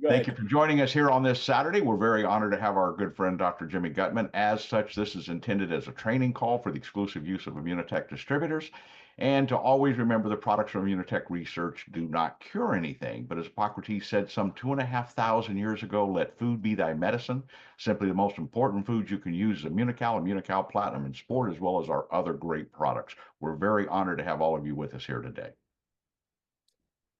Go Thank ahead. you for joining us here on this Saturday. We're very honored to have our good friend, Dr. Jimmy Gutman. As such, this is intended as a training call for the exclusive use of Immunotech distributors. And to always remember the products from Immunotech research do not cure anything. But as Hippocrates said some 2,500 years ago, let food be thy medicine. Simply the most important foods you can use is Immunocal Platinum, and Sport, as well as our other great products. We're very honored to have all of you with us here today.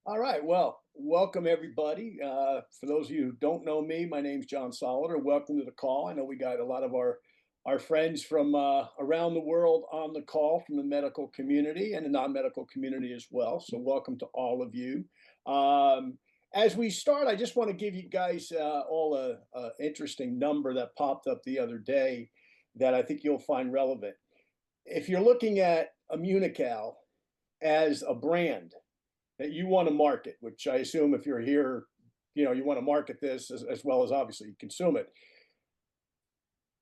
All right. Well, welcome everybody. For those of you who don't know me, my name's John Solleder. Welcome to the call. I know we got a lot of our friends from around the world on the call from the medical community and the non-medical community as well. So welcome to all of you. As we start, I just want to give you guys all a interesting number that popped up the other day that I think you'll find relevant. If you're looking at Immunocal as a brand that you want to market, which I assume if you're here, you want to market this as well as obviously consume it.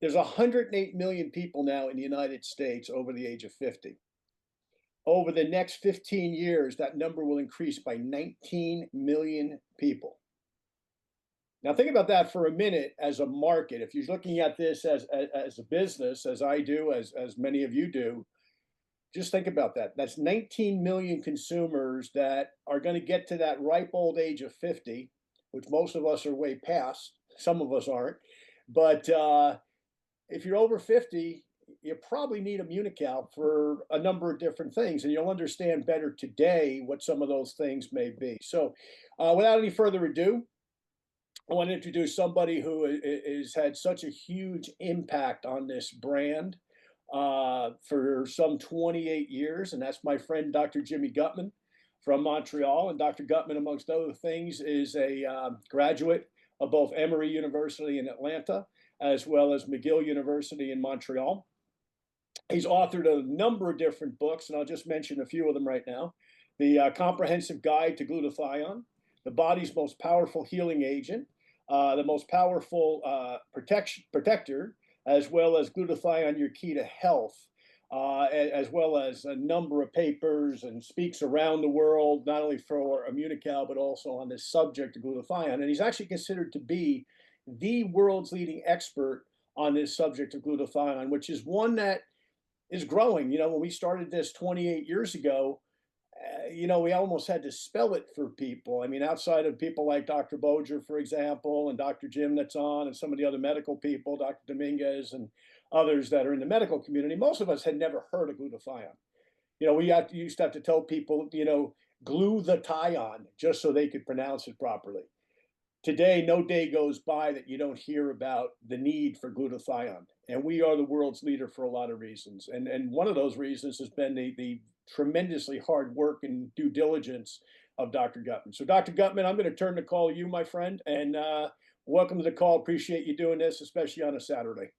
There's 108 million people now in the United States over the age of 50. Over the next 15 years, that number will increase by 19 million people. Now think about that for a minute as a market. If you're looking at this as a business, as I do, as many of you do, just think about that. That's 19 million consumers that are going to get to that ripe old age of 50, which most of us are way past. Some of us aren't. But if you're over 50, you probably need Immunocal for a number of different things, and you'll understand better today what some of those things may be. So without any further ado, I want to introduce somebody who has had such a huge impact on this brand for some 28 years, and that's my friend Dr. Jimmy Gutman from Montreal. And Dr. Gutman, amongst other things, is a graduate of both Emory University in Atlanta as well as McGill University in Montreal. He's authored a number of different books, and I'll just mention a few of them right now. The Comprehensive Guide to Glutathione, the body's most powerful healing agent, the most powerful protector, as well as Glutathione, your key to health, as well as a number of papers, and speaks around the world, not only for Immunocal, but also on this subject of glutathione. And he's actually considered to be the world's leading expert on this subject of glutathione, which is one that is growing. When we started this 28 years ago, we almost had to spell it for people. I mean, outside of people like Dr. Boger, for example, and Dr. Jim that's on, and some of the other medical people, Dr. Dominguez and others that are in the medical community, most of us had never heard of glutathione. We used to have to tell people, glutathione, just so they could pronounce it properly. Today, no day goes by that you don't hear about the need for glutathione. And we are the world's leader for a lot of reasons. And one of those reasons has been the tremendously hard work and due diligence of Dr. Gutman. So Dr. Gutman, I'm going to turn the call to you, my friend, and welcome to the call. Appreciate you doing this, especially on a Saturday.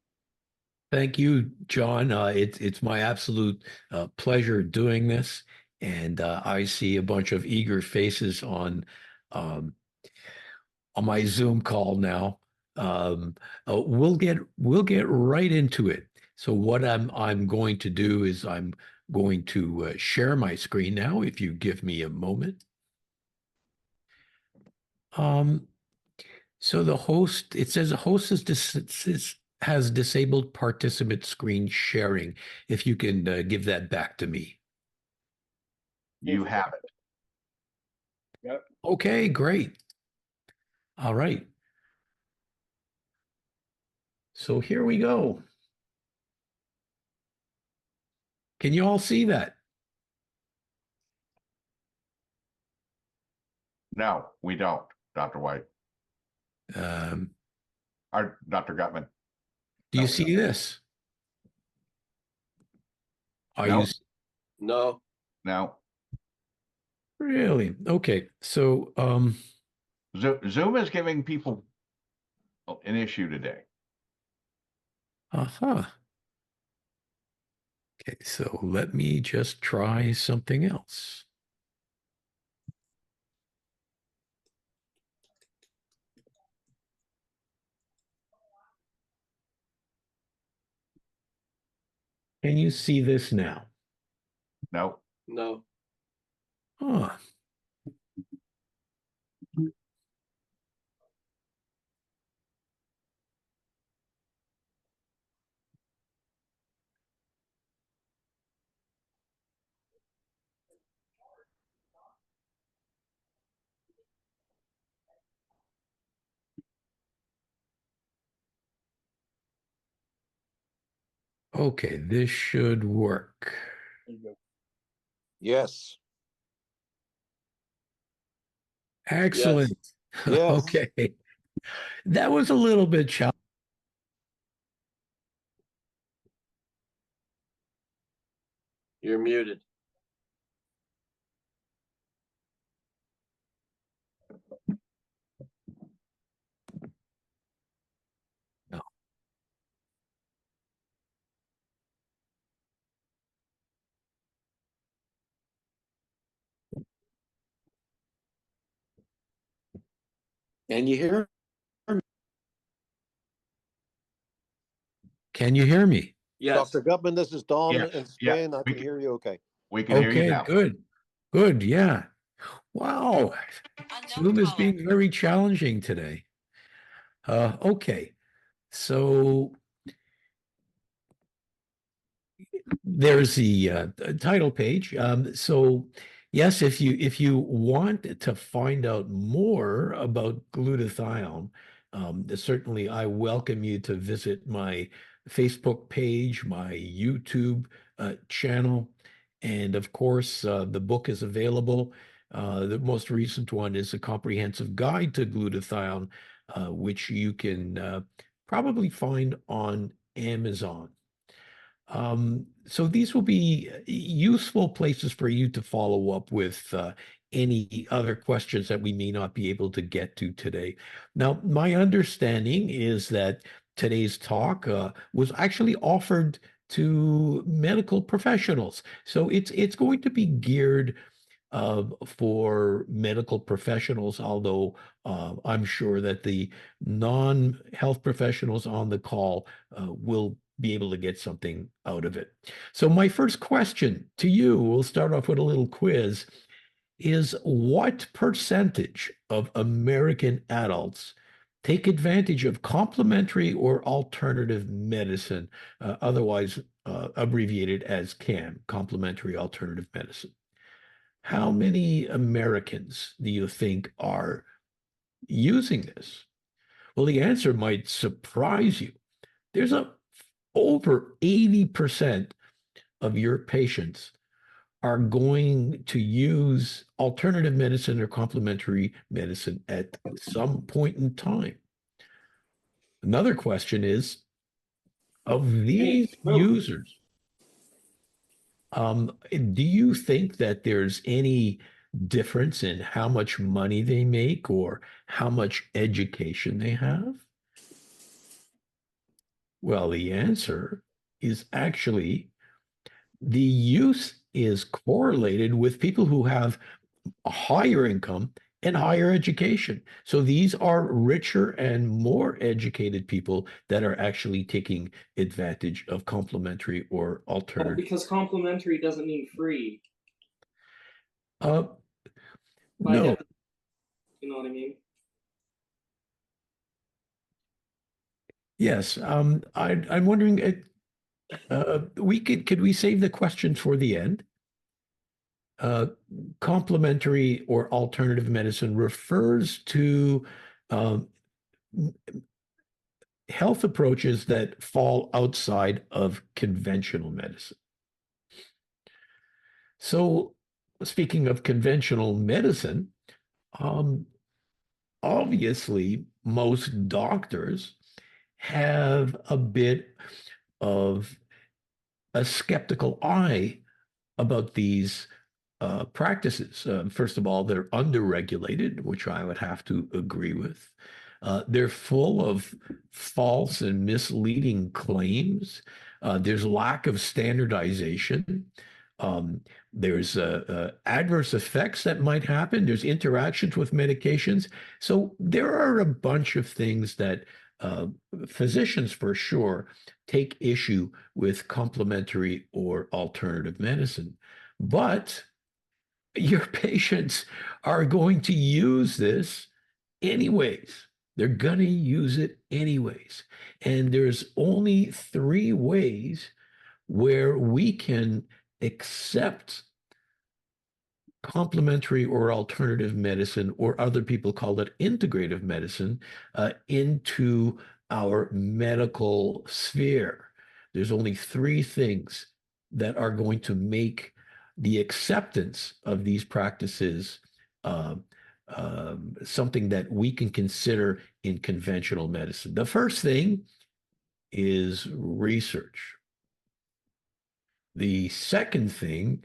Thank you, John. It's my absolute pleasure doing this. And I see a bunch of eager faces on my Zoom call now. We'll get right into it. So what I'm going to do is I'm going to share my screen now, if you give me a moment. So the host, it says the host has disabled participant screen sharing. If you can give that back to me. You have it. Yep. Okay, great. All right. So here we go. Can you all see that? No, we don't, Dr. White. Or Dr. Gutman. Do you see this? Are No. you? No. No. Really? Okay. So Zoom is giving people an issue today. Okay, so let me just try something else. Can you see this now? No. No. Huh. Okay, this should work. There you go. Yes. Excellent. Yes. Okay. That was a little bit challenging. You're muted. No. Can you hear? Can you hear me? Yes. Dr. Gutman, this is Don Yes, in yeah, Spain. I we can hear you okay. We can hear you Okay, now. good. Good, yeah. Wow. Zoom is being very challenging today. Okay. So there's the title page. So yes, if you want to find out more about glutathione, certainly I welcome you to visit my Facebook page, my YouTube channel, and of course the book is available. The most recent one is A Comprehensive Guide to Glutathione, which you can probably find on Amazon. So these will be useful places for you to follow up with any other questions that we may not be able to get to today. Now, my understanding is that today's talk was actually offered to medical professionals. So it's going to be geared for medical professionals, although I'm sure that the non-health professionals on the call will be able to get something out of it. So my first question to you, we'll start off with a little quiz, is what percentage of American adults take advantage of complementary or alternative medicine, otherwise abbreviated as CAM, complementary alternative medicine? How many Americans do you think are using this? Well, the answer might surprise you. There's over 80% of your patients are going to use alternative medicine or complementary medicine at some point in time. Another question is, of these users, do you think that there's any difference in how much money they make or how much education they have? Well, the answer is actually the use is correlated with people who have a higher income and higher education. So these are richer and more educated people that are actually taking advantage of complementary or alternative. Because complementary doesn't mean free. No. You know what I mean? Yes. I'm wondering, could we save the questions for the end? Complementary or alternative medicine refers to health approaches that fall outside of conventional medicine. So, speaking of conventional medicine, obviously, most doctors have a bit of a skeptical eye about these practices. First of all, they're underregulated, which I would have to agree with. They're full of false and misleading claims. There's lack of standardization. There's adverse effects that might happen. There's interactions with medications. So there are a bunch of things that physicians, for sure, take issue with complementary or alternative medicine. But your patients are going to use this anyways. They're going to use it anyways. And there's only 3 ways where we can accept complementary or alternative medicine, or other people call it integrative medicine, into our medical sphere. there's only three things that are going to make the acceptance of these practices something that we can consider in conventional medicine. The first thing is research. The second thing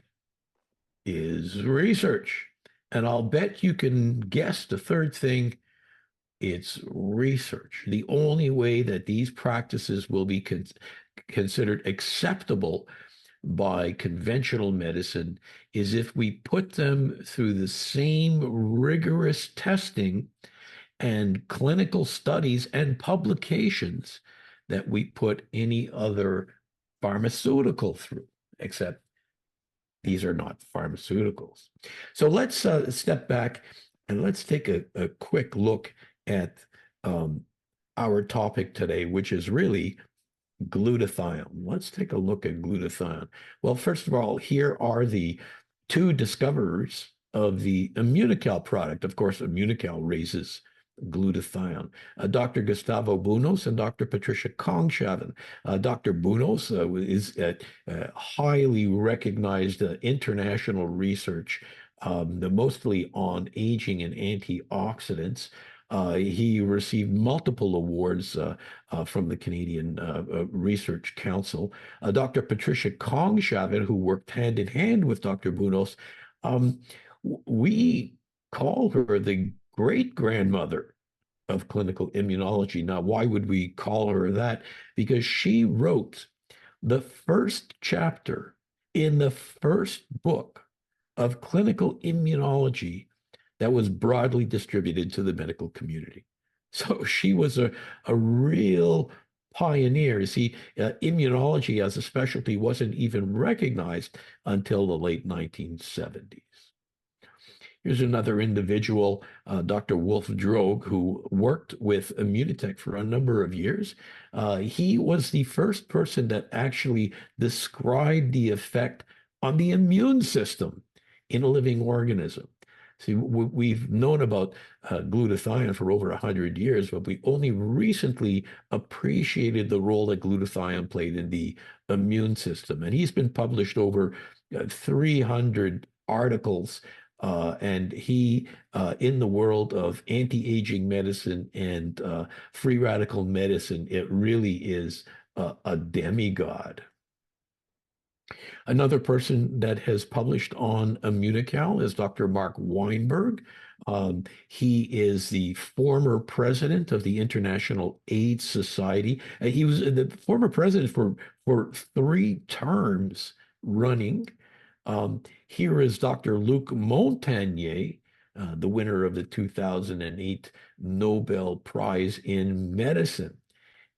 is research. And I'll bet you can guess the third thing. It's research. The only way that these practices will be considered acceptable by conventional medicine is if we put them through the same rigorous testing and clinical studies and publications that we put any other pharmaceutical through, except these are not pharmaceuticals. So let's step back and let's take a quick look at our topic today, which is really glutathione. Let's take a look at glutathione. Well, first of all, here are the two discoverers of the 𝐕𝐈𝐃𝐄 product. Of course, 𝐕𝐈𝐃𝐄 raises glutathione. Dr. Gustavo Buenos and Dr. Patricia Kongshaven. Dr. Buenos is highly recognized international research, mostly on aging and antioxidants. He received multiple awards from the Canadian Research Council. Dr. Patricia Kongshaven, who worked hand in hand with Dr. Buenos, we call her the great-grandmother of clinical immunology. Now, why would we call her that? Because she wrote the first chapter in the first book of clinical immunology that was broadly distributed to the medical community. So she was a real pioneer. See, immunology as a specialty wasn't even recognized until the late 1970s. Here's another individual, Dr. Wolf Droog, who worked with Immunotech for a number of years. He was the first person that actually described the effect on the immune system in a living organism. See, we've known about glutathione for over 100 years, but we only recently appreciated the role that glutathione played in the immune system. And he's been published over 300 articles, and he, in the world of anti-aging medicine and free radical medicine, it really is a demigod. Another person that has published on 𝐕𝐈𝐃𝐄 is Dr. Mark Weinberg. He is the former president of the International AIDS Society. He was the former president for 3 terms running. Here is Dr. Luc Montagnier, the winner of the 2008 Nobel Prize in Medicine.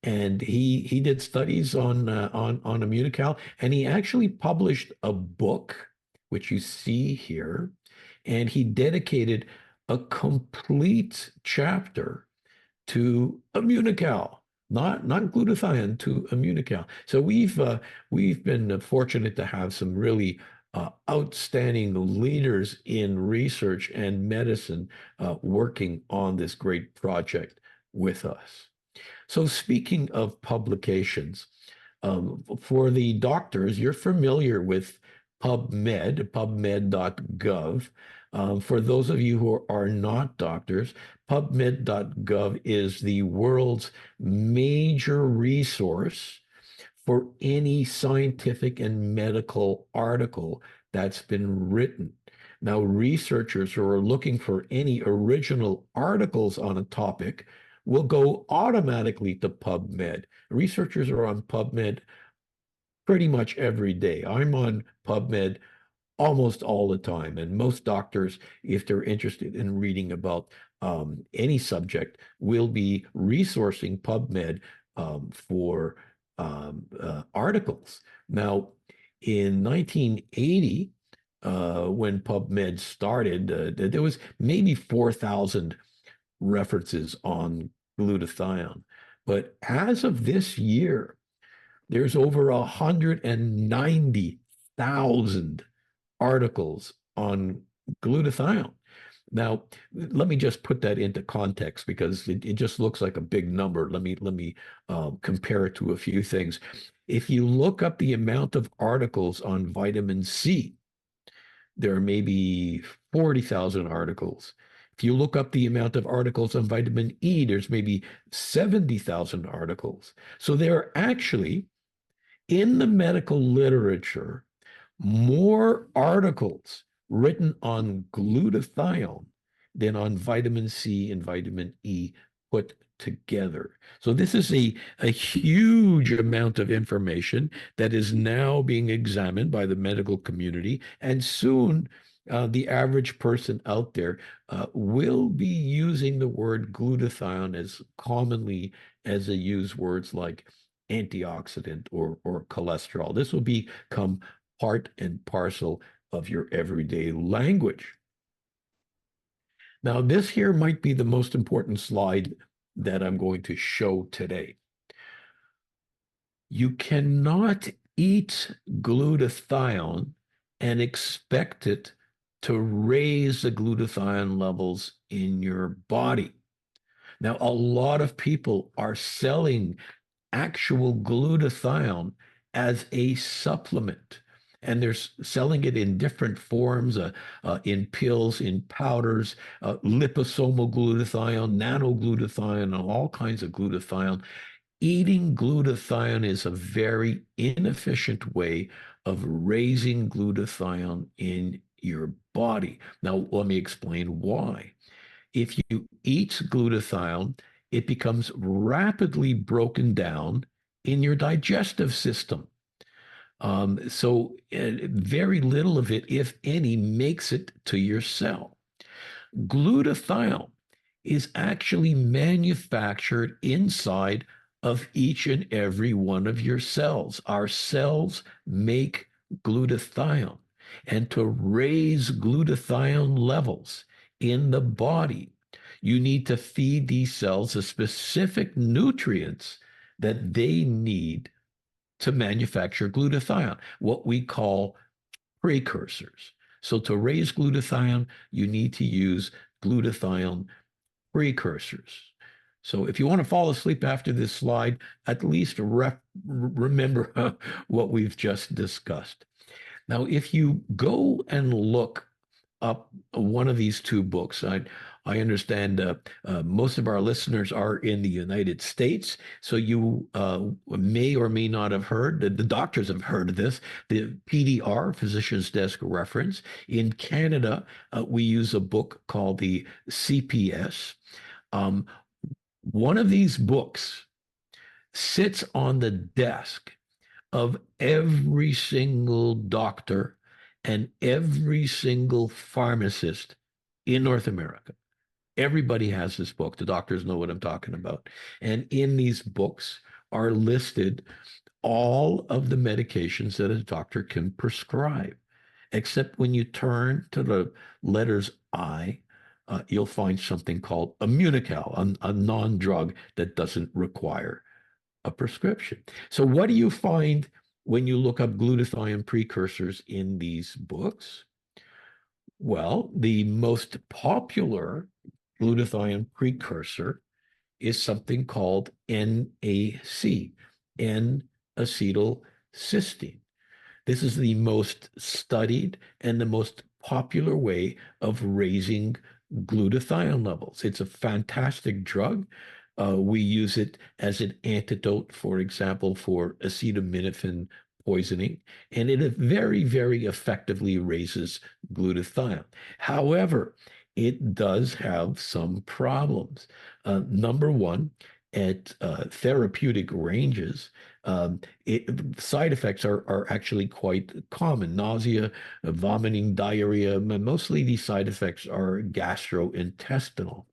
And he did studies on 𝐕𝐈𝐃𝐄, and he actually published a book, which you see here, and he dedicated a complete chapter to 𝐕𝐈𝐃𝐄, not glutathione, to 𝐕𝐈𝐃𝐄. So we've been fortunate to have some really outstanding leaders in research and medicine working on this great project with us. So speaking of publications, for the doctors, you're familiar with PubMed, pubmed.gov. For those of you who are not doctors, pubmed.gov is the world's major resource for any scientific and medical article that's been written. Now, researchers who are looking for any original articles on a topic will go automatically to PubMed. Researchers are on PubMed pretty much every day. I'm on PubMed almost all the time. And most doctors, if they're interested in reading about any subject, will be resourcing PubMed for articles. Now, in 1980, when PubMed started, there was maybe 4,000 references on glutathione. But as of this year, there's over 190,000 articles on glutathione. Now, let me just put that into context because it just looks like a big number. Let me compare it to a few things. If you look up the amount of articles on vitamin C, there are maybe 40,000 articles. If you look up the amount of articles on vitamin E, there's maybe 70,000 articles. So there are actually, in the medical literature, more articles written on glutathione than on vitamin C and vitamin E put together. So this is a huge amount of information that is now being examined by the medical community, and soon the average person out there will be using the word glutathione as commonly as they use words like antioxidant or cholesterol. This will become part and parcel of your everyday language. Now, this here might be the most important slide that I'm going to show today. You cannot eat glutathione and expect it to raise the glutathione levels in your body. Now, a lot of people are selling actual glutathione as a supplement, and they're selling it in different forms, in pills, in powders, liposomal glutathione, nanoglutathione, and all kinds of glutathione. Eating glutathione is a very inefficient way of raising glutathione in your body. Now, let me explain why. If you eat glutathione, it becomes rapidly broken down in your digestive system. So very little of it, if any, makes it to your cell. Glutathione is actually manufactured inside of each and every one of your cells. Our cells make glutathione. And to raise glutathione levels in the body, you need to feed these cells the specific nutrients that they need to manufacture glutathione, what we call precursors. So to raise glutathione, you need to use glutathione precursors. So if you want to fall asleep after this slide, at least remember what we've just discussed. Now, if you go and look up one of these two books, I understand most of our listeners are in the United States, so you may or may not have heard, the doctors have heard of this, the PDR, Physician's Desk Reference. In Canada, we use a book called the CPS. One of these books sits on the desk of every single doctor and every single pharmacist in North America. Everybody has this book. The doctors know what I'm talking about. And in these books are listed all of the medications that a doctor can prescribe, except when you turn to the letters I, you'll find something called Immunical, a non-drug that doesn't require a prescription. So what do you find when you look up glutathione precursors in these books? Well, the most popular glutathione precursor is something called NAC, N-acetylcysteine. This is the most studied and the most popular way of raising glutathione levels. It's a fantastic drug. We use it as an antidote, for example, for acetaminophen poisoning, and it very, very effectively raises glutathione. However, it does have some problems. Number one, at therapeutic ranges, side effects are actually quite common. Nausea, vomiting, diarrhea. Mostly these side effects are gastrointestinal.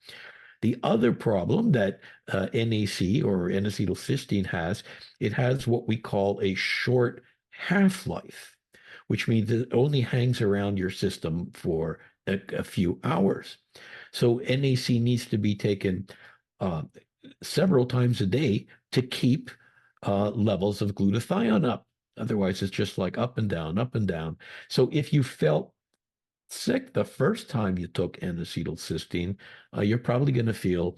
The other problem that NAC or N-acetylcysteine has, it has what we call a short half-life, which means it only hangs around your system for a few hours. So NAC needs to be taken several times a day to keep levels of glutathione up. Otherwise, it's just like up and down, up and down. So if you felt sick the first time you took N-acetylcysteine, you're probably going to feel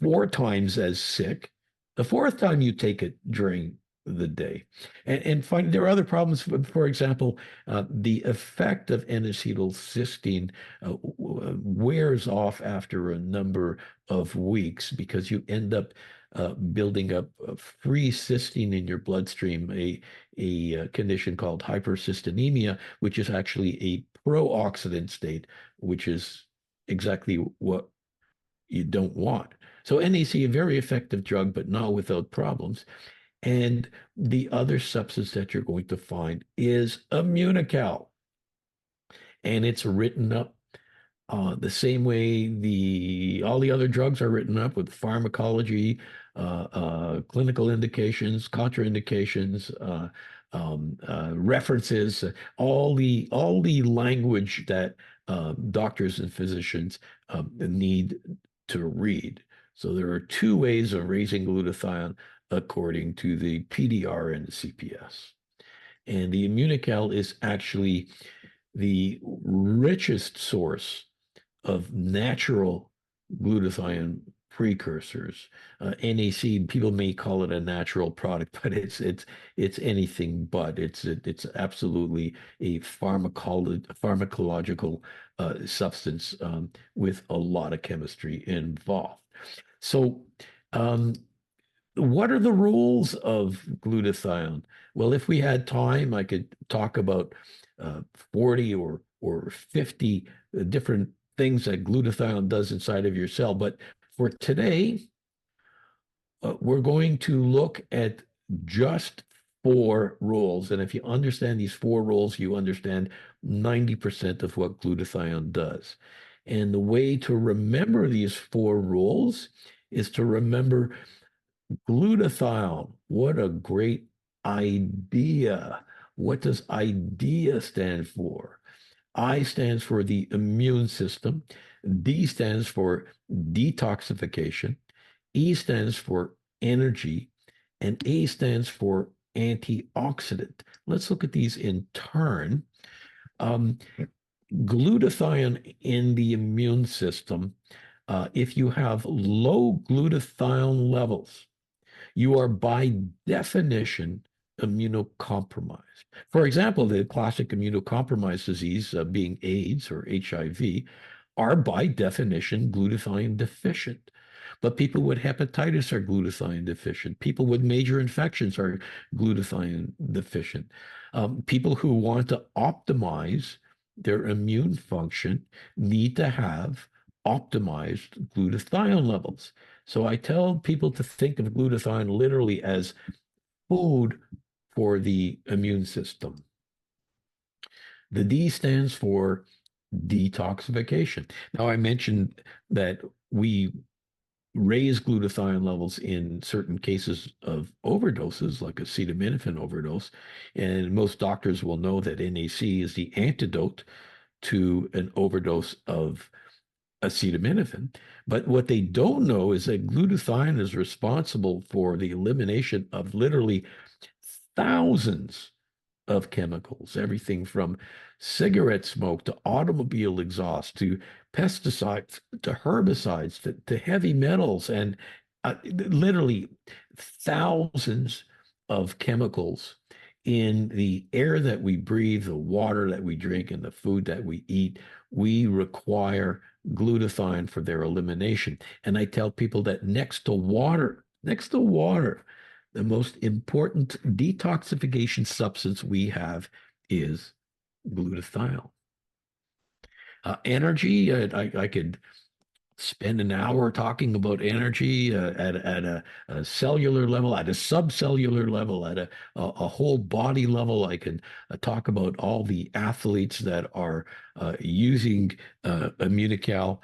4 times as sick the fourth time you take it during the day. And there are other problems. For example, the effect of N-acetylcysteine wears off after a number of weeks because you end up building up free cysteine in your bloodstream, a condition called hypercystinemia, which is actually a pro-oxidant state, which is exactly what you don't want. So NAC, a very effective drug, but not without problems. And the other substance that you're going to find is Immunocal. And it's written up the same way all the other drugs are written up, with pharmacology, clinical indications, contraindications, references, all the language that doctors and physicians need to read. So there are two ways of raising glutathione according to the PDR and the CPS. And the Immunocal is actually the richest source of natural glutathione precursors. NAC, people may call it a natural product, but it's anything but. It's absolutely a pharmacological substance with a lot of chemistry involved. So, what are the rules of glutathione? Well, if we had time, I could talk about 40 or 50 different things that glutathione does inside of your cell. But for today, we're going to look at just 4 rules. And if you understand these 4 rules, you understand 90% of what glutathione does. And the way to remember these 4 rules is to remember glutathione. What a great idea. What does IDEA stand for? I stands for the immune system. D stands for detoxification. E stands for energy. And A stands for antioxidant. Let's look at these in turn. Glutathione in the immune system, if you have low glutathione levels, you are by definition immunocompromised. For example, the classic immunocompromised disease, being AIDS or HIV, are by definition glutathione deficient. But people with hepatitis are glutathione deficient. People with major infections are glutathione deficient. People who want to optimize their immune function need to have optimized glutathione levels. So I tell people to think of glutathione literally as food for the immune system. The D stands for detoxification. Now, I mentioned that we raise glutathione levels in certain cases of overdoses, like acetaminophen overdose. And most doctors will know that NAC is the antidote to an overdose of acetaminophen. But what they don't know is that glutathione is responsible for the elimination of literally thousands of chemicals, everything from cigarette smoke to automobile exhaust to pesticides to herbicides to heavy metals, and literally thousands of chemicals in the air that we breathe, the water that we drink, and the food that we eat. We require glutathione for their elimination. And I tell people that next to water, the most important detoxification substance we have is glutathione. Energy, I could spend an hour talking about energy at a cellular level, at a subcellular level, at a whole body level. I can talk about all the athletes that are using Immunocal,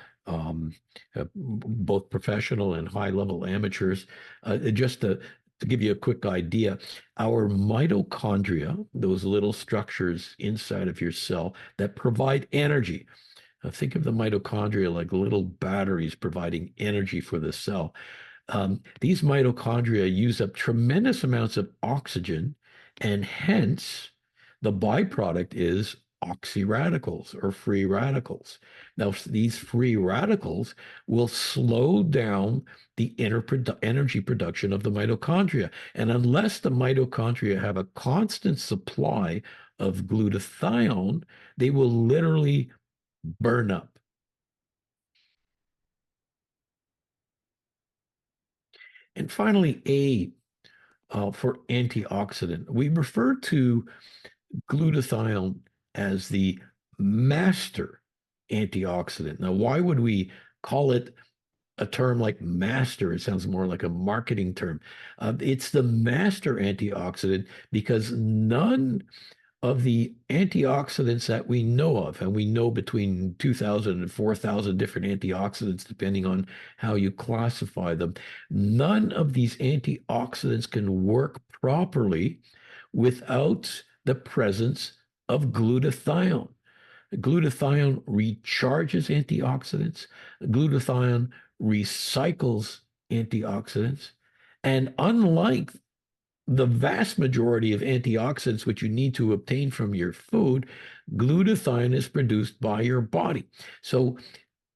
both professional and high-level amateurs. Just to give you a quick idea, our mitochondria, those little structures inside of your cell that provide energy. Think of the mitochondria like little batteries providing energy for the cell. These mitochondria use up tremendous amounts of oxygen, and hence the byproduct is oxyradicals or free radicals. Now, these free radicals will slow down the energy production of the mitochondria. And unless the mitochondria have a constant supply of glutathione, they will literally burn up. And finally, for antioxidant. We refer to glutathione as the master antioxidant. Now, why would we call it a term like master? It sounds more like a marketing term. It's the master antioxidant because none of the antioxidants that we know of, and we know between 2,000 and 4,000 different antioxidants, depending on how you classify them, none of these antioxidants can work properly without the presence of glutathione. Glutathione recharges antioxidants. Glutathione recycles antioxidants. And unlike the vast majority of antioxidants which you need to obtain from your food, glutathione is produced by your body. So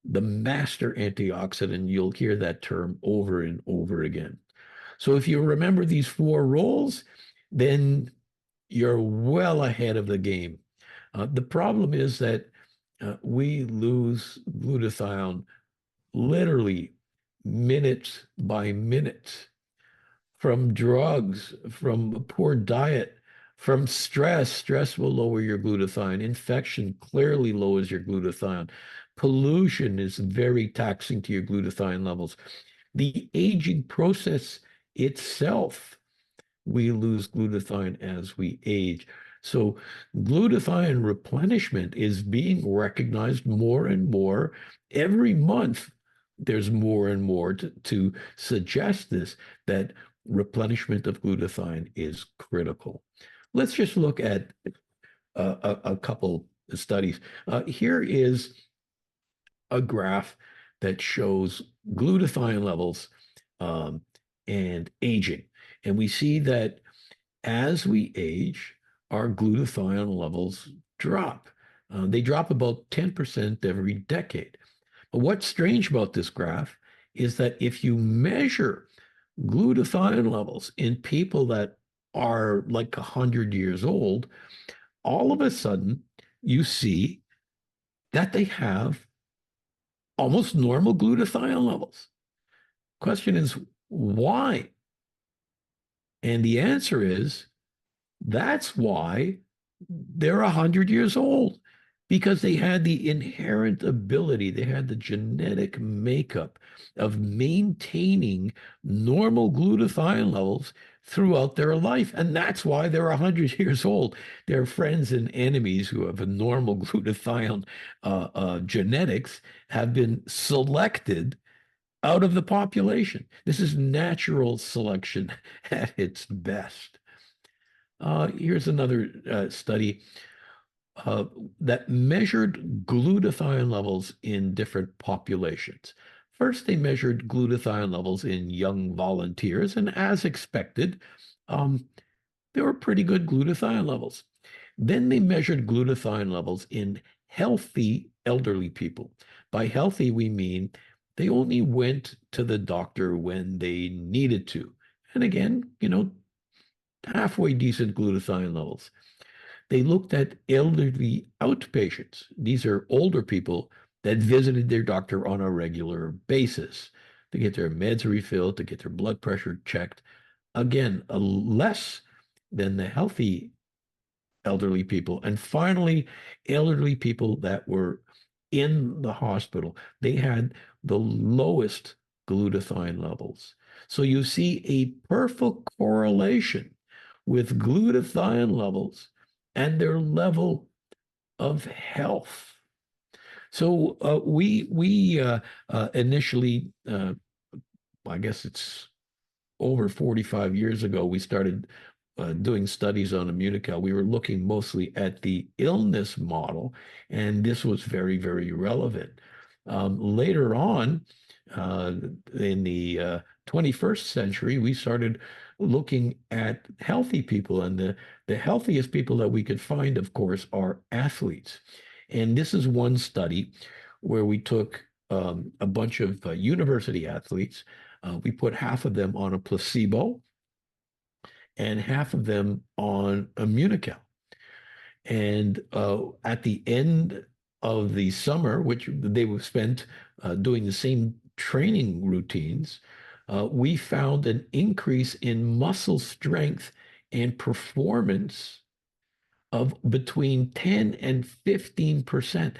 the master antioxidant, you'll hear that term over and over again. So if you remember these four roles, then you're well ahead of the game. The problem is that we lose glutathione literally minute by minute from drugs, from a poor diet, from stress. Stress will lower your glutathione. Infection clearly lowers your glutathione. Pollution is very taxing to your glutathione levels. The aging process itself, we lose glutathione as we age. So glutathione replenishment is being recognized more and more every month. There's more and more to suggest this, that replenishment of glutathione is critical. Let's just look at a couple of studies. Here is a graph that shows glutathione levels and aging. And we see that as we age, our glutathione levels drop. They drop about 10% every decade. But what's strange about this graph is that if you measure glutathione levels in people that are like 100 years old, all of a sudden you see that they have almost normal glutathione levels. Question is, why? And the answer is, that's why they're 100 years old, because they had the inherent ability, they had the genetic makeup of maintaining normal glutathione levels throughout their life. And that's why they're 100 years old. Their friends and enemies who have a normal glutathione genetics have been selected out of the population. This is natural selection at its best. Here's another study that measured glutathione levels in different populations. First, they measured glutathione levels in young volunteers, and as expected, there were pretty good glutathione levels. Then they measured glutathione levels in healthy elderly people. By healthy, we mean they only went to the doctor when they needed to. And again, halfway decent glutathione levels. They looked at elderly outpatients. These are older people that visited their doctor on a regular basis to get their meds refilled, to get their blood pressure checked. Again, less than the healthy elderly people. And finally, elderly people that were in the hospital, they had the lowest glutathione levels. So you see a perfect correlation with glutathione levels and their level of health. So we initially, I guess it's over 45 years ago, we started doing studies on 𝐕𝐈𝐃𝐄. We were looking mostly at the illness model, and this was very, very relevant. Later on, in the 21st century, we started looking at healthy people, and the healthiest people that we could find, of course, are athletes. And this is one study where we took a bunch of university athletes. We put half of them on a placebo and half of them on Immunical. And at the end of the summer, which they were spent doing the same training routines, we found an increase in muscle strength and performance of between 10 and 15%.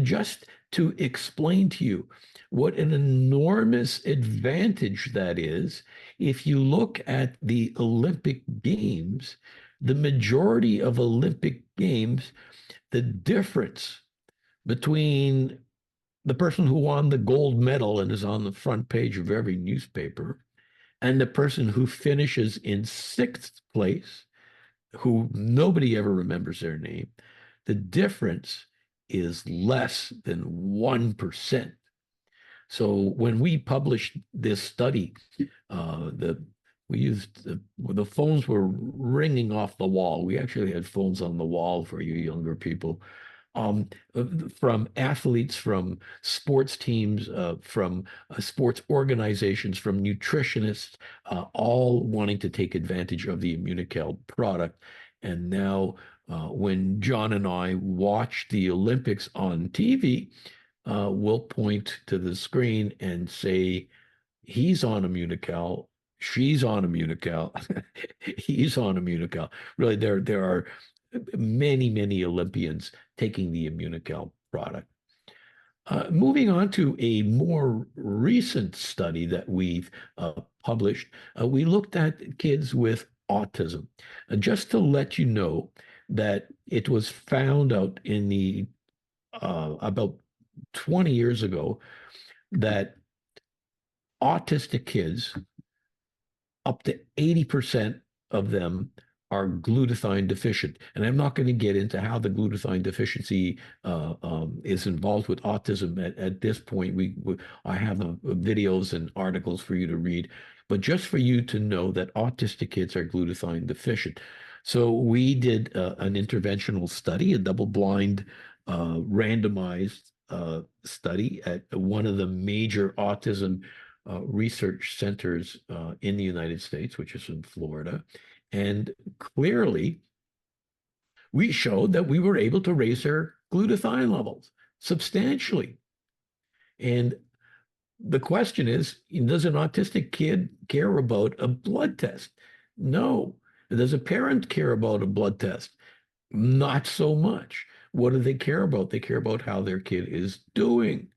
Just to explain to you what an enormous advantage that is, if you look at the Olympic Games, the majority of Olympic Games, the difference between the person who won the gold medal and is on the front page of every newspaper and the person who finishes in 6th place, who nobody ever remembers their name, the difference is less than 1%. So when we published this study, the phones were ringing off the wall. We actually had phones on the wall for you younger people, from athletes, from sports teams, from sports organizations, from nutritionists, all wanting to take advantage of the Immunical product. And now, when John and I watch the Olympics on TV, we'll point to the screen and say, he's on Immunical, she's on Immunical, he's on Immunical. Really, there are many, many Olympians taking the Immunical product. Moving on to a more recent study that we've published, we looked at kids with autism. Just to let you know that it was found out in the about 20 years ago that autistic kids, up to 80% of them are glutathione deficient. And I'm not going to get into how the glutathione deficiency is involved with autism at this point. I have videos and articles for you to read, but just for you to know that autistic kids are glutathione deficient. So we did an interventional study, a double-blind, randomized study at one of the major autism research centers in the United States, which is in Florida. And clearly, we showed that we were able to raise their glutathione levels substantially. And the question is, does an autistic kid care about a blood test? No. Does a parent care about a blood test? Not so much. What do they care about? They care about how their kid is doing.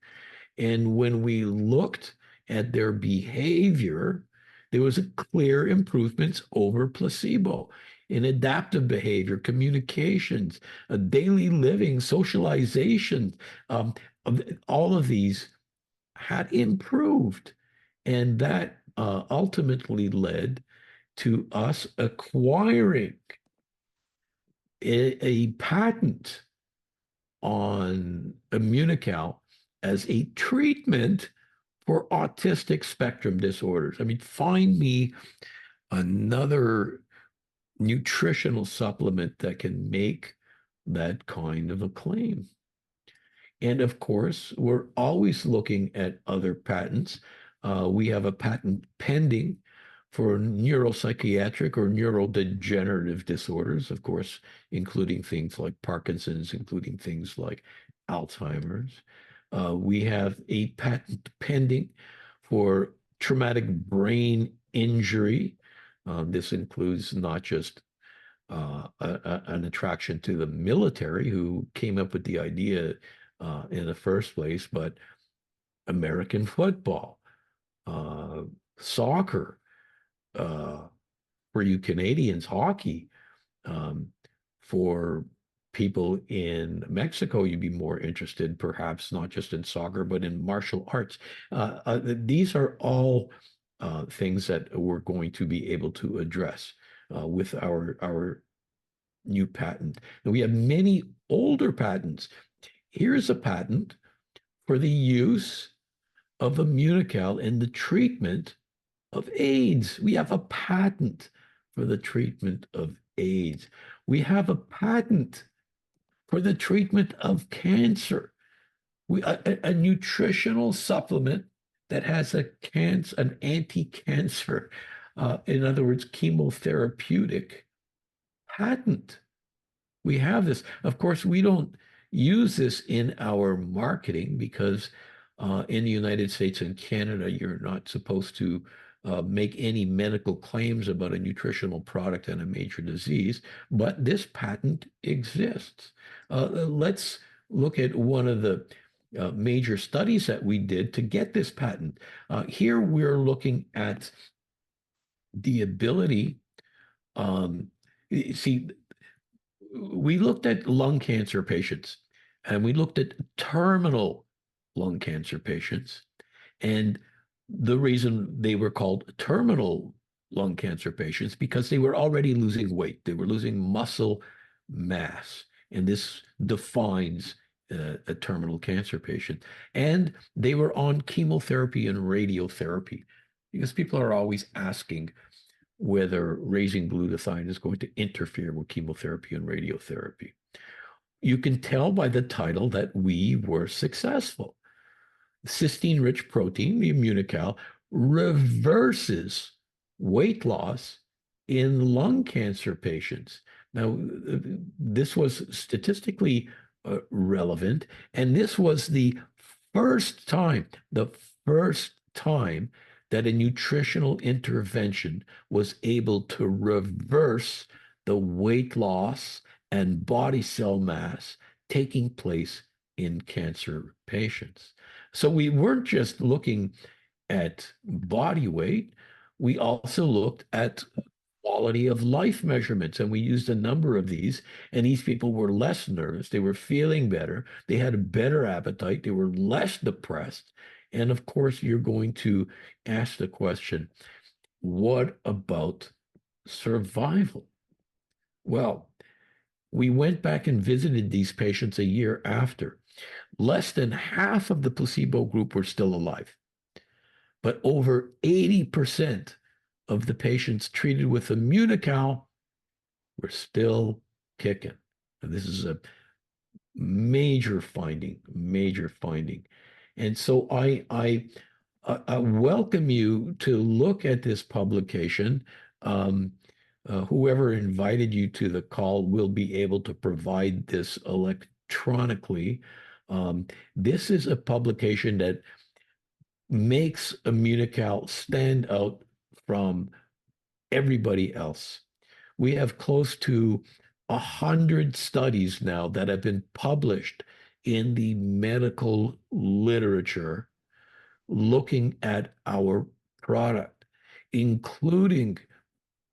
And when we looked at their behavior, there was a clear improvements over placebo in adaptive behavior, communications, daily living, socialization. All of these had improved. And that ultimately led to us acquiring a patent on Immunical as a treatment for autistic spectrum disorders. I mean, find me another nutritional supplement that can make that kind of a claim. And of course, we're always looking at other patents. We have a patent pending for neuropsychiatric or neurodegenerative disorders, of course, including things like Parkinson's, including things like Alzheimer's. We have a patent pending for traumatic brain injury. This includes not just an attraction to the military, who came up with the idea in the first place, but American football, soccer, for you Canadians, hockey, for people in Mexico, you'd be more interested, perhaps not just in soccer, but in martial arts. These are all things that we're going to be able to address with our new patent. And we have many older patents. Here's a patent for the use of Immunical in the treatment of AIDS. We have a patent for the treatment of AIDS. We have a patent for the treatment of cancer. A nutritional supplement that has an anti-cancer, in other words, chemotherapeutic patent. We have this. Of course, we don't use this in our marketing because in the United States and Canada, you're not supposed to make any medical claims about a nutritional product and a major disease, but this patent exists. Let's look at one of the major studies that we did to get this patent. Here we're looking at the ability, see, we looked at lung cancer patients and we looked at terminal lung cancer patients. And the reason they were called terminal lung cancer patients because they were already losing weight. They were losing muscle mass. And this defines a terminal cancer patient. And they were on chemotherapy and radiotherapy because people are always asking whether raising glutathione is going to interfere with chemotherapy and radiotherapy. You can tell by the title that we were successful. Cysteine-rich protein, the 𝐕𝐈𝐃𝐄, reverses weight loss in lung cancer patients. Now, this was statistically relevant, and this was the first time that a nutritional intervention was able to reverse the weight loss and body cell mass taking place in cancer patients. So we weren't just looking at body weight, we also looked at quality of life measurements, and we used a number of these, and these people were less nervous, they were feeling better, they had a better appetite, they were less depressed. And of course, you're going to ask the question, what about survival? Well, we went back and visited these patients a year after. Less than half of the placebo group were still alive, but over 80% of the patients treated with 𝐕𝐈𝐃𝐄 were still kicking. And this is a major finding. And so I welcome you to look at this publication. Whoever invited you to the call will be able to provide this electronically. This is a publication that makes 𝐕𝐈𝐃𝐄 stand out from everybody else. We have close to 100 studies now that have been published in the medical literature looking at our product, including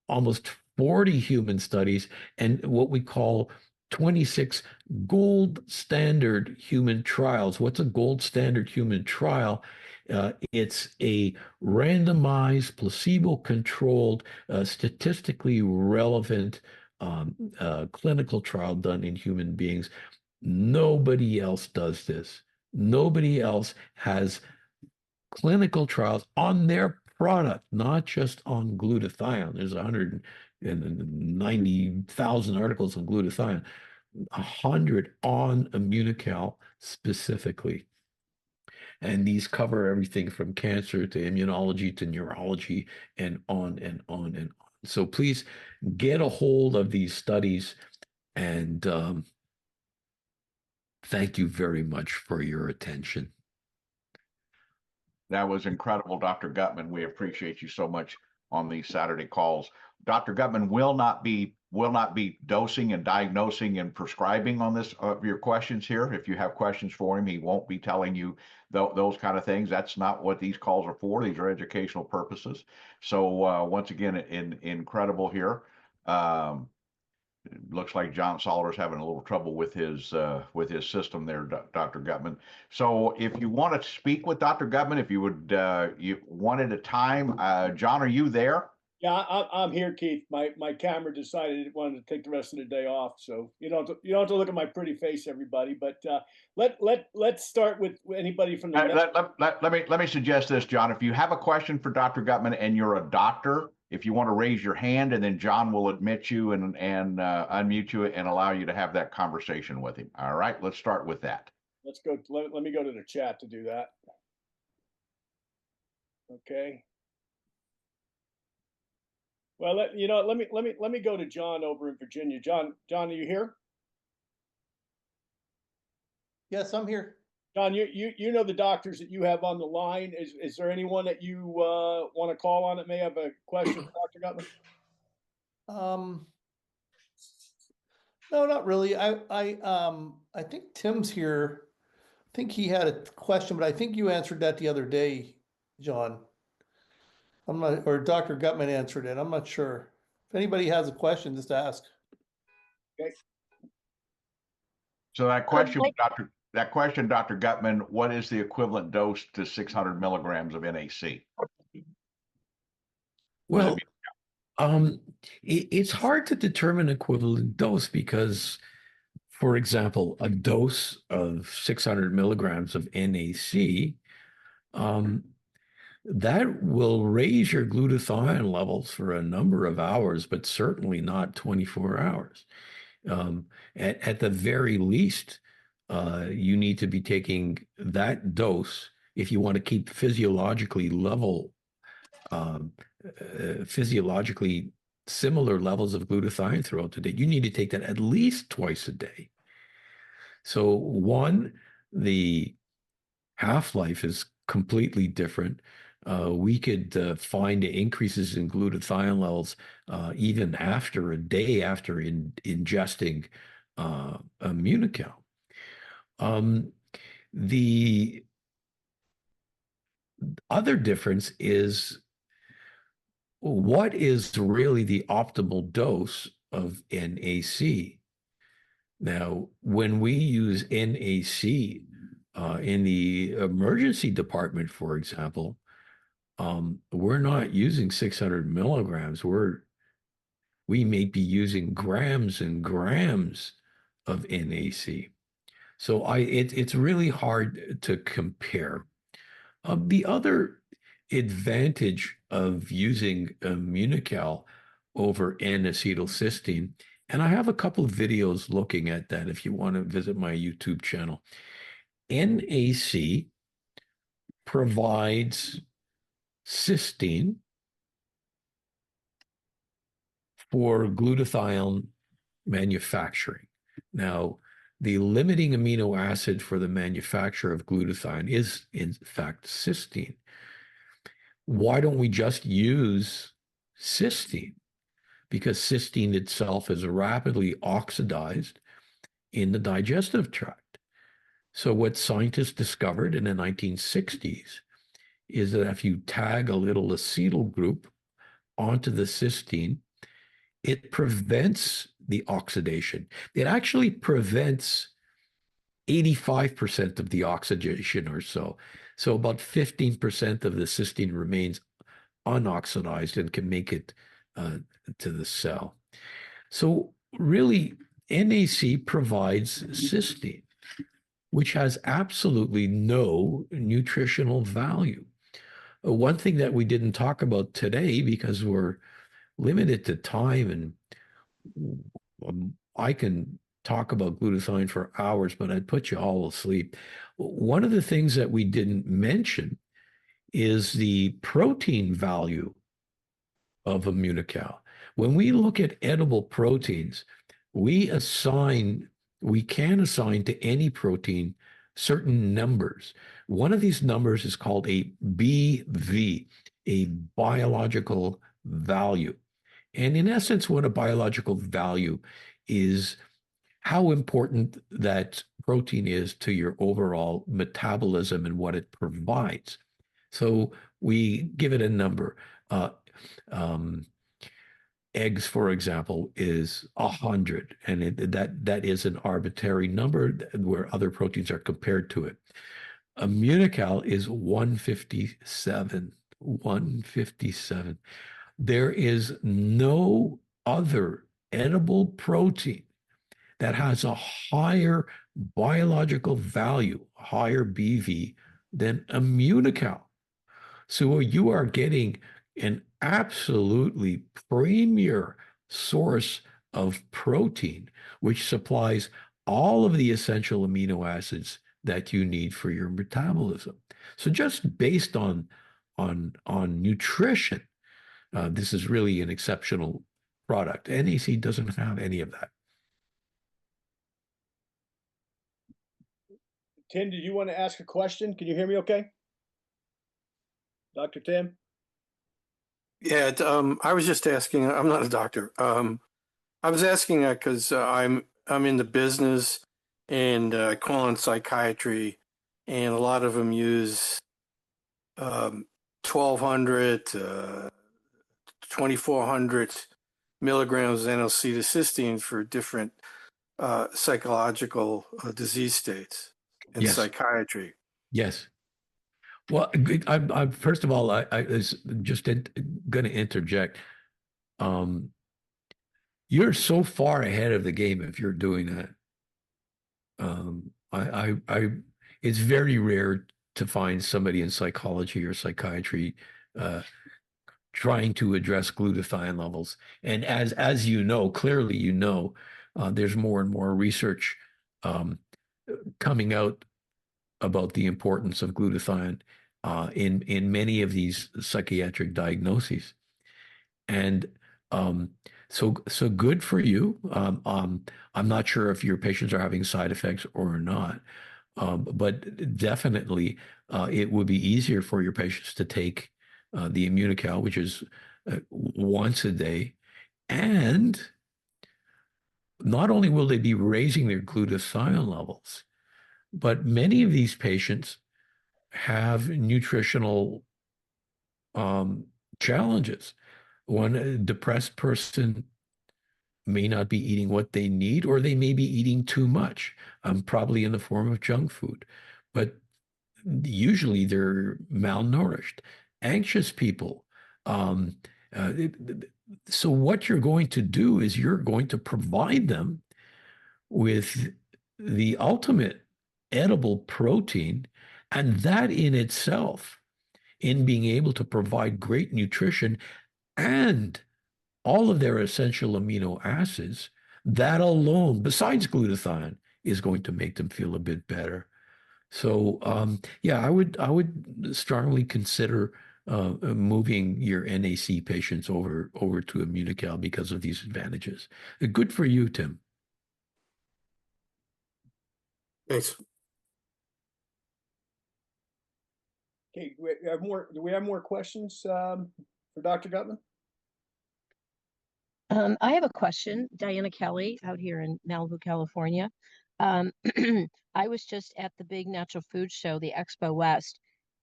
almost 40 human studies and what we call 26 gold standard human trials. What's a gold standard human trial? It's a randomized, placebo-controlled, statistically relevant clinical trial done in human beings. Nobody else does this. Nobody else has clinical trials on their product, not just on glutathione. There's 190,000 articles on glutathione, 100 on 𝐕𝐈𝐃𝐄 specifically. And these cover everything from cancer to immunology to neurology and on and on and on. So please get a hold of these studies, and thank you very much for your attention. That was incredible, Dr. Gutman. We appreciate you so much on these Saturday calls. Dr. Gutman will not be dosing and diagnosing and prescribing on this your questions here. If you have questions for him, he won't be telling you those kind of things. That's not what these calls are for. These are educational purposes. So once again, incredible here. It looks like John Solleder's having a little trouble with his system there, Dr. Gutman. So if you want to speak with Dr. Gutman, if you would, you one at a time, John, are you there? Yeah, I'm here, Keith. My camera decided it wanted to take the rest of the day off, so you don't have to look at my pretty face, everybody. But let's start with anybody from the Let me suggest this, John. If you have a question for Dr. Gutman and you're a doctor, if you want to raise your hand, and then John will admit you and unmute you and allow you to have that conversation with him. All right, let's start with that. Let's go. Let me go to the chat to do that. Okay. Well, let me go to John over in Virginia. John, are you here? Yes, I'm here. John, you know the doctors that you have on the line. Is there anyone that you want to call on that may have a question for Dr. Gutman? No, not really. I think Tim's here. I think he had a question, but I think you answered that the other day, John. I'm not, or Dr. Gutman answered it. I'm not sure. If anybody has a question, just ask. Okay. So that question, Dr. Gutman, what is the equivalent dose to 600 milligrams of NAC? Well, it's hard to determine equivalent dose because, for example, a dose of 600 milligrams of NAC, that will raise your glutathione levels for a number of hours, but certainly not 24 hours. At the very least, you need to be taking that dose if you want to keep physiologically similar levels of glutathione throughout the day. You need to take that at least twice a day. So one, the half-life is completely different. We could find increases in glutathione levels even after a day after ingesting Immunocal. The other difference is what is really the optimal dose of NAC. Now, when we use NAC in the emergency department, for example, we're not using 600 milligrams. We may be using grams and grams of NAC. So it's really hard to compare. The other advantage of using Immunocal over N-acetylcysteine, and I have a couple of videos looking at that if you want to visit my YouTube channel. NAC provides cysteine for glutathione manufacturing. Now, the limiting amino acid for the manufacture of glutathione is, in fact, cysteine. Why don't we just use cysteine? Because cysteine itself is rapidly oxidized in the digestive tract. So what scientists discovered in the 1960s is that if you tag a little acetyl group onto the cysteine, it prevents the oxidation. It actually prevents 85% of the oxidation or so. So about 15% of the cysteine remains unoxidized and can make it to the cell. So really, NAC provides cysteine, which has absolutely no nutritional value. One thing that we didn't talk about today, because we're limited to time, and I can talk about glutathione for hours, but I'd put you all asleep. One of the things that we didn't mention is the protein value of Immunocal. When we look at edible proteins, we can assign to any protein certain numbers. One of these numbers is called a BV, a biological value. And in essence, what a biological value is how important that protein is to your overall metabolism and what it provides. So we give it a number. Eggs, for example, is 100, and that is an arbitrary number where other proteins are compared to it. Immunocal is 157. There is no other edible protein that has a higher biological value, higher BV, than 𝐸𝐴. So you are getting an absolutely premier source of protein, which supplies all of the essential amino acids that you need for your metabolism. So just based on nutrition, this is really an exceptional product. NAC doesn't have any of that. Tim, did you want to ask a question? Can you hear me okay? Dr. Tim? Yeah, I was just asking. I'm not a doctor. I was asking that because I'm in the business and I call on psychiatry, and a lot of them use 1,200 to 2,400 milligrams of N-acetylcysteine for different psychological disease states in Yes. psychiatry. Yes. Well, I first of all, I was just going to interject. You're so far ahead of the game if you're doing that. It's very rare to find somebody in psychology or psychiatry trying to address glutathione levels. And as you know, clearly you know, there's more and more research coming out about the importance of glutathione in many of these psychiatric diagnoses. And so good for you. I'm not sure if your patients are having side effects or not, but definitely it would be easier for your patients to take the 𝐸𝐴, which is once a day. And not only will they be raising their glutathione levels, but many of these patients have nutritional challenges. One depressed person may not be eating what they need, or they may be eating too much, probably in the form of junk food. But usually they're malnourished. Anxious people. So what you're going to do is you're going to provide them with the ultimate edible protein, and that in itself, in being able to provide great nutrition and all of their essential amino acids, that alone, besides glutathione, is going to make them feel a bit better. So yeah, I would strongly consider moving your NAC patients over to 𝐸𝐴 because of these advantages. Good for you, Tim. Thanks. Okay, do we have more questions for Dr. Gutman? I have a question. Diana Kelly out here in Malibu, California. I was just at the big natural food show, the Expo West,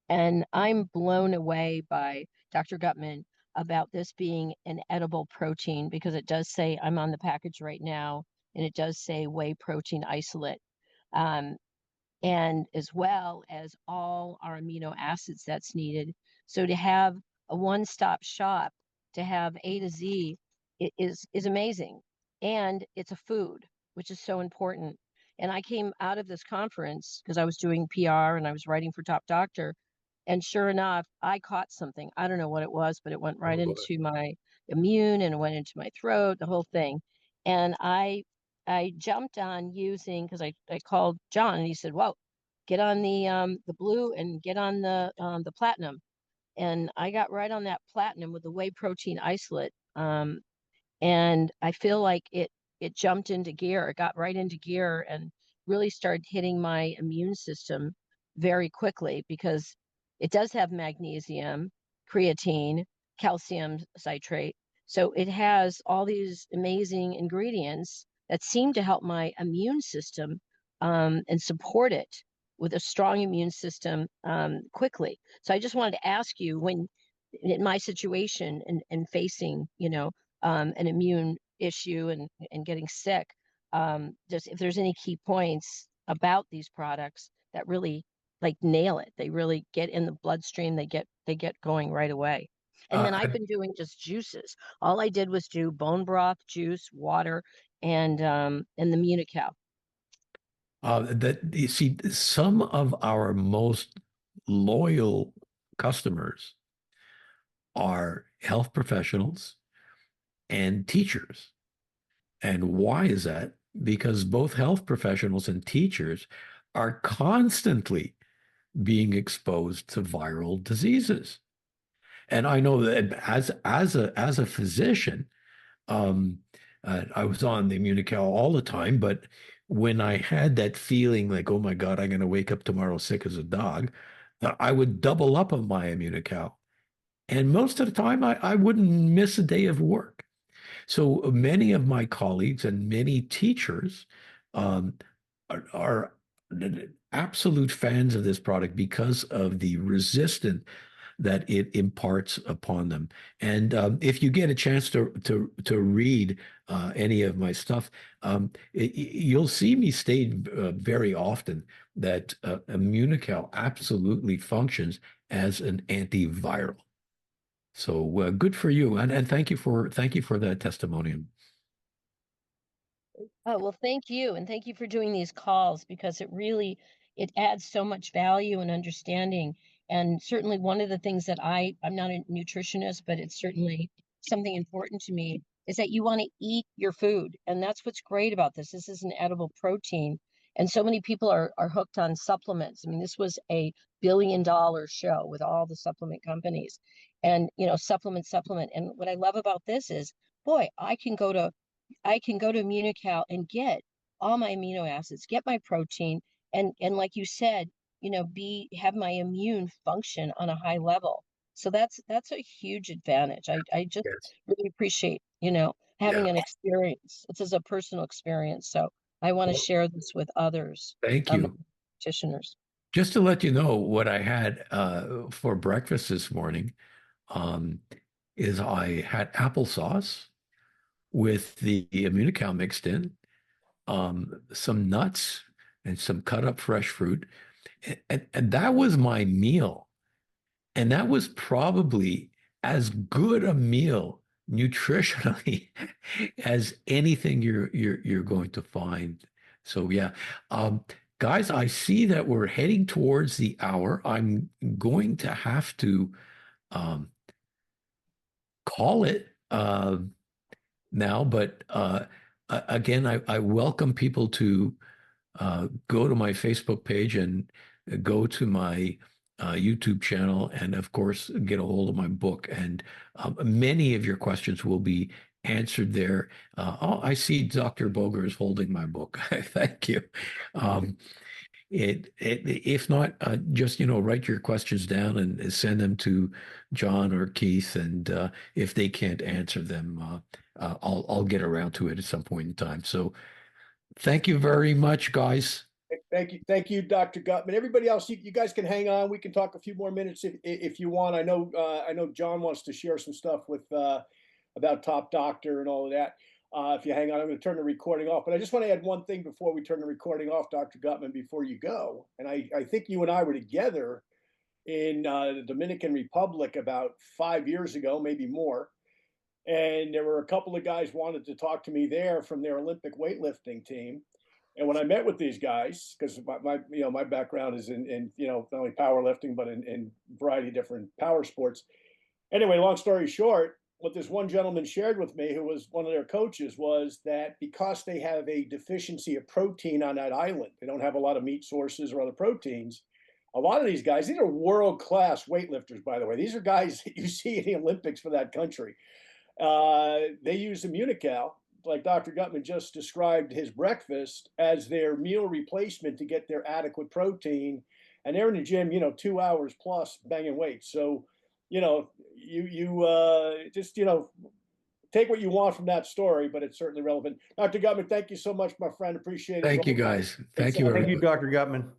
and I'm blown away by Dr. Gutman about this being an edible protein, because it does say, I'm on the package right now, and it does say whey protein isolate. And as well as all our amino acids that's needed. So to have a one-stop shop, to have A to Z, it is amazing. And it's a food, which is so important. And I came out of this conference because I was doing PR and I was writing for Top Doctor. And sure enough, I caught something. I don't know what it was, but it went right into my immune and it went into my throat, the whole thing. And I jumped on using, because I called John and he said, well, get on the blue and get on the platinum. And I got right on that platinum with the whey protein isolate. And I feel like it jumped into gear. It got right into gear and really started hitting my immune system very quickly, because it does have magnesium, creatine, calcium citrate. So it has all these amazing ingredients that seem to help my immune system and support it with a strong immune system quickly. So I just wanted to ask you, when in my situation and facing, an immune issue and getting sick, just if there's any key points about these products that really like nail it, they really get in the bloodstream, they get going right away. And then Uh, I've been doing just juices. All I did was do bone broth, juice, water, and the Munical. that you see, some of our most loyal customers are health professionals and teachers. And why is that? Because both health professionals and teachers are constantly being exposed to viral diseases. And I know that as a physician, um, I was on the Munical all the time, but when I had that feeling like, oh my God, I'm going to wake up tomorrow sick as a dog, I would double up on my Munical. And most of the time, I wouldn't miss a day of work. So many of my colleagues and many teachers um, are absolute fans of this product because of the resistance that it imparts upon them. And if you get a chance to read any of my stuff, you'll see me state very often that Immunical absolutely functions as an antiviral. So good for you, and thank you for that testimonial. Oh, well, thank you. And thank you for doing these calls because it adds so much value and understanding. And certainly one of the things that I'm not a nutritionist, but it's certainly something important to me is that you want to eat your food. And that's what's great about this. This is an edible protein. And so many people are hooked on supplements. I mean, this was a $1 billion show with all the supplement companies and, supplement. And what I love about this is, boy, I can go to Munical and get all my amino acids, get my protein, and like you said, have my immune function on a high level. So that's a huge advantage. I just Yes. really appreciate, having Yeah. an experience. This is a personal experience. So I want to Well, share this with others, thank you. practitioners. Just to let you know what I had for breakfast this morning um, is I had applesauce with the Immunical mixed in, some nuts and some cut up fresh fruit. And that was my meal. And that was probably as good a meal nutritionally as anything you're going to find. So yeah. Guys, I see that we're heading towards the hour. I'm going to have to call it now, but again, I welcome people to go to my Facebook page and go to my YouTube channel, and of course, get a hold of my book. And many of your questions will be answered there. I see Dr. Boger is holding my book. Thank you. If not, just write your questions down and send them to John or Keith, and if they can't answer them, I'll get around to it at some point in time. So thank you very much, guys. Thank you, Dr. Gutman. Everybody else, you guys can hang on. We can talk a few more minutes if you want. I know John wants to share some stuff with about Top Doctor and all of that. If you hang on, I'm going to turn the recording off. But I just want to add one thing before we turn the recording off, Dr. Gutman, before you go. And I think you and I were together in the Dominican Republic about 5 years ago, maybe more. And there were a couple of guys wanted to talk to me there from their Olympic weightlifting team. And when I met with these guys, because my background is in not only powerlifting but in a variety of different power sports. Anyway, long story short, what this one gentleman shared with me, who was one of their coaches, was that because they have a deficiency of protein on that island, they don't have a lot of meat sources or other proteins. A lot of these guys, these are world-class weightlifters, by the way. These are guys that you see in the Olympics for that country. They use Immunical, like Dr. Gutman just described his breakfast, as their meal replacement to get their adequate protein. And they're in the gym, 2 hours plus banging weights. So, you just, take what you want from that story, but it's certainly relevant. Dr. Gutman, thank you so much, my friend. Appreciate it. Thank you, guys. Thank you, Thank everybody. you, Dr. Gutman.